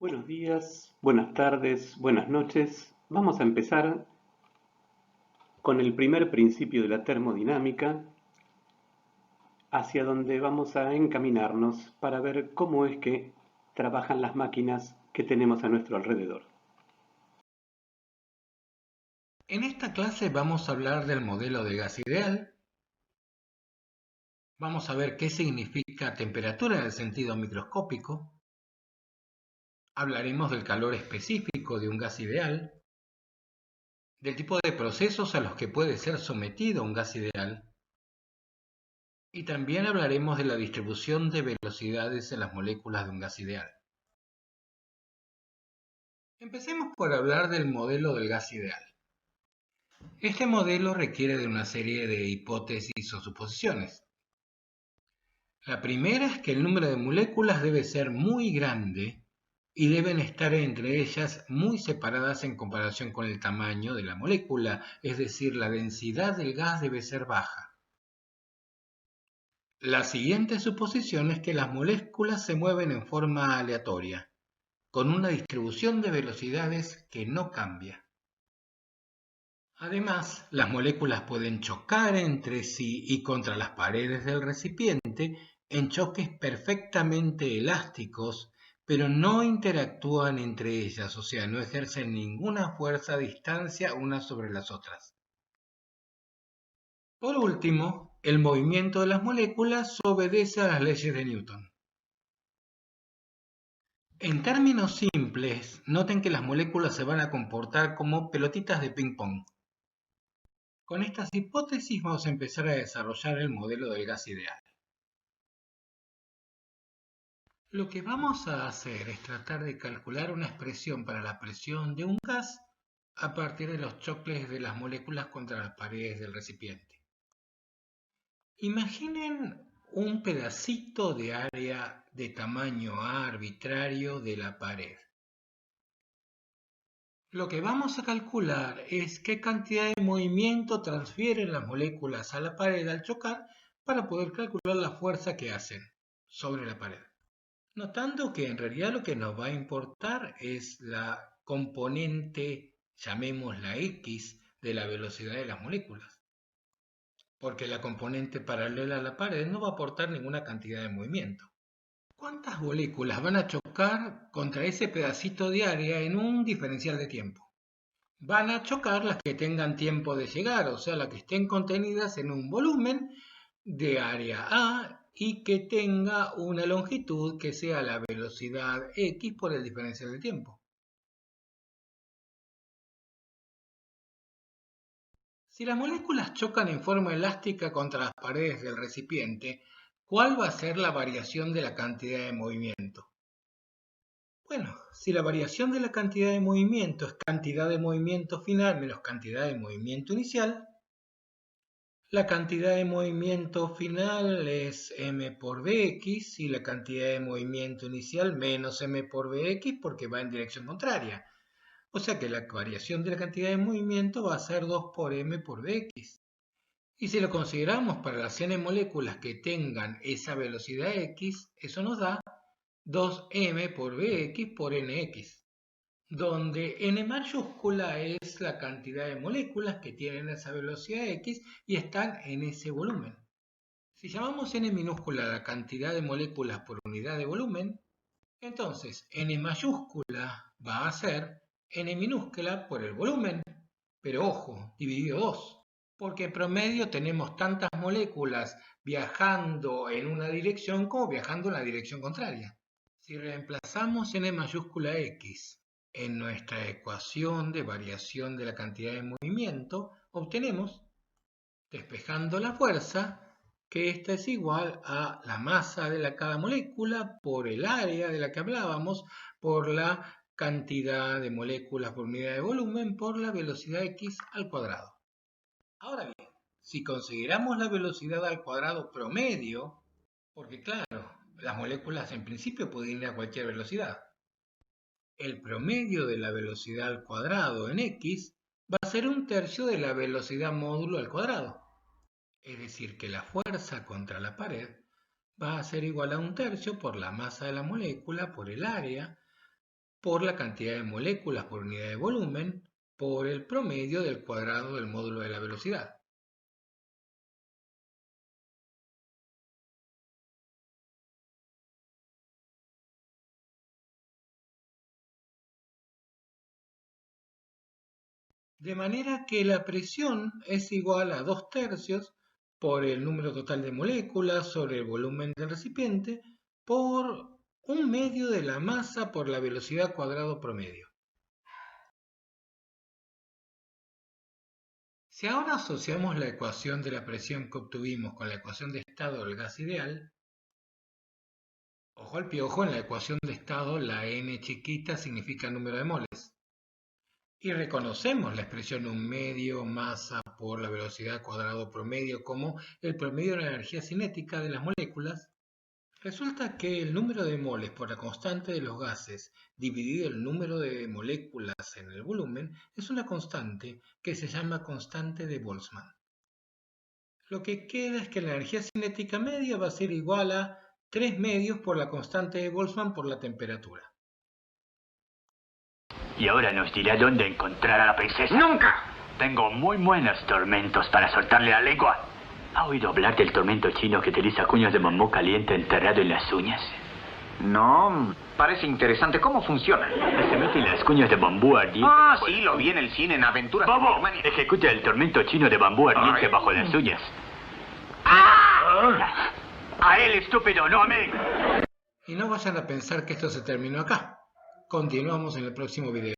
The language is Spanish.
Buenos días, buenas tardes, buenas noches. Vamos a empezar con el primer principio de la termodinámica, hacia donde vamos a encaminarnos para ver cómo es que trabajan las máquinas que tenemos a nuestro alrededor. En esta clase vamos a hablar del modelo de gas ideal, vamos a ver qué significa temperatura en el sentido microscópico, hablaremos del calor específico de un gas ideal, del tipo de procesos a los que puede ser sometido un gas ideal, y también hablaremos de la distribución de velocidades en las moléculas de un gas ideal. Empecemos por hablar del modelo del gas ideal. Este modelo requiere de una serie de hipótesis o suposiciones. La primera es que el número de moléculas debe ser muy grande y deben estar entre ellas muy separadas en comparación con el tamaño de la molécula, es decir, la densidad del gas debe ser baja. La siguiente suposición es que las moléculas se mueven en forma aleatoria, con una distribución de velocidades que no cambia. Además, las moléculas pueden chocar entre sí y contra las paredes del recipiente en choques perfectamente elásticos, pero no interactúan entre ellas, o sea, no ejercen ninguna fuerza a distancia unas sobre las otras. Por último, el movimiento de las moléculas obedece a las leyes de Newton. En términos simples, noten que las moléculas se van a comportar como pelotitas de ping-pong. Con estas hipótesis vamos a empezar a desarrollar el modelo del gas ideal. Lo que vamos a hacer es tratar de calcular una expresión para la presión de un gas a partir de los choques de las moléculas contra las paredes del recipiente. Imaginen un pedacito de área de tamaño A arbitrario de la pared. Lo que vamos a calcular es qué cantidad de movimiento transfieren las moléculas a la pared al chocar para poder calcular la fuerza que hacen sobre la pared. Notando que en realidad lo que nos va a importar es la componente, llamémosla X, de la velocidad de las moléculas, porque la componente paralela a la pared no va a aportar ninguna cantidad de movimiento. ¿Cuántas moléculas van a chocar contra ese pedacito de área en un diferencial de tiempo? Van a chocar las que tengan tiempo de llegar, o sea, las que estén contenidas en un volumen de área A y que tenga una longitud que sea la velocidad x por el diferencial de tiempo. Si las moléculas chocan en forma elástica contra las paredes del recipiente, ¿cuál va a ser la variación de la cantidad de movimiento? Bueno, si la variación de la cantidad de movimiento es cantidad de movimiento final menos cantidad de movimiento inicial, la cantidad de movimiento final es m por bx y la cantidad de movimiento inicial menos m por bx porque va en dirección contraria. O sea que la variación de la cantidad de movimiento va a ser 2 por m por bx. Y si lo consideramos para las n moléculas que tengan esa velocidad x, eso nos da 2m por bx por nx, donde n mayúscula es la cantidad de moléculas que tienen esa velocidad x y están en ese volumen. Si llamamos n minúscula la cantidad de moléculas por unidad de volumen, entonces n mayúscula va a ser n minúscula por el volumen, pero ojo, dividido 2, porque en promedio tenemos tantas moléculas viajando en una dirección como viajando en la dirección contraria. Si reemplazamos n mayúscula x en nuestra ecuación de variación de la cantidad de movimiento, obtenemos, despejando la fuerza, que esta es igual a la masa de cada molécula por el área de la que hablábamos, por la cantidad de moléculas por unidad de volumen, por la velocidad x al cuadrado. Ahora bien, si consideramos la velocidad al cuadrado promedio, porque claro, las moléculas en principio pueden ir a cualquier velocidad, el promedio de la velocidad al cuadrado en x va a ser un tercio de la velocidad módulo al cuadrado. Es decir, que la fuerza contra la pared va a ser igual a un tercio por la masa de la molécula por el área por la cantidad de moléculas por unidad de volumen por el promedio del cuadrado del módulo de la velocidad. De manera que la presión es igual a 2/3 por el número total de moléculas sobre el volumen del recipiente por 1/2 de la masa por la velocidad cuadrado promedio. Si ahora asociamos la ecuación de la presión que obtuvimos con la ecuación de estado del gas ideal, ojo al piojo, en la ecuación de estado la n chiquita significa número de moles. Y reconocemos la expresión 1/2 masa por la velocidad cuadrado promedio como el promedio de la energía cinética de las moléculas. Resulta que el número de moles por la constante de los gases dividido el número de moléculas en el volumen es una constante que se llama constante de Boltzmann. Lo que queda es que la energía cinética media va a ser igual a 3/2 por la constante de Boltzmann por la temperatura. Y ahora nos dirá dónde encontrar a la princesa. ¡Nunca! Tengo muy buenos tormentos para soltarle la lengua. ¿Ha oído hablar del tormento chino que utiliza cuñas de bambú caliente enterrado en las uñas? No, parece interesante. ¿Cómo funciona? Se meten las cuñas de bambú ardiente. Ah, sí, lo vi en el cine en Aventuras de ¡Bobo! Birmania. Ejecuta el tormento chino de bambú ardiente bajo las uñas. ¡Ah! A él, estúpido, no a mí. Y no vayan a pensar que esto se terminó acá. Continuamos en el próximo video.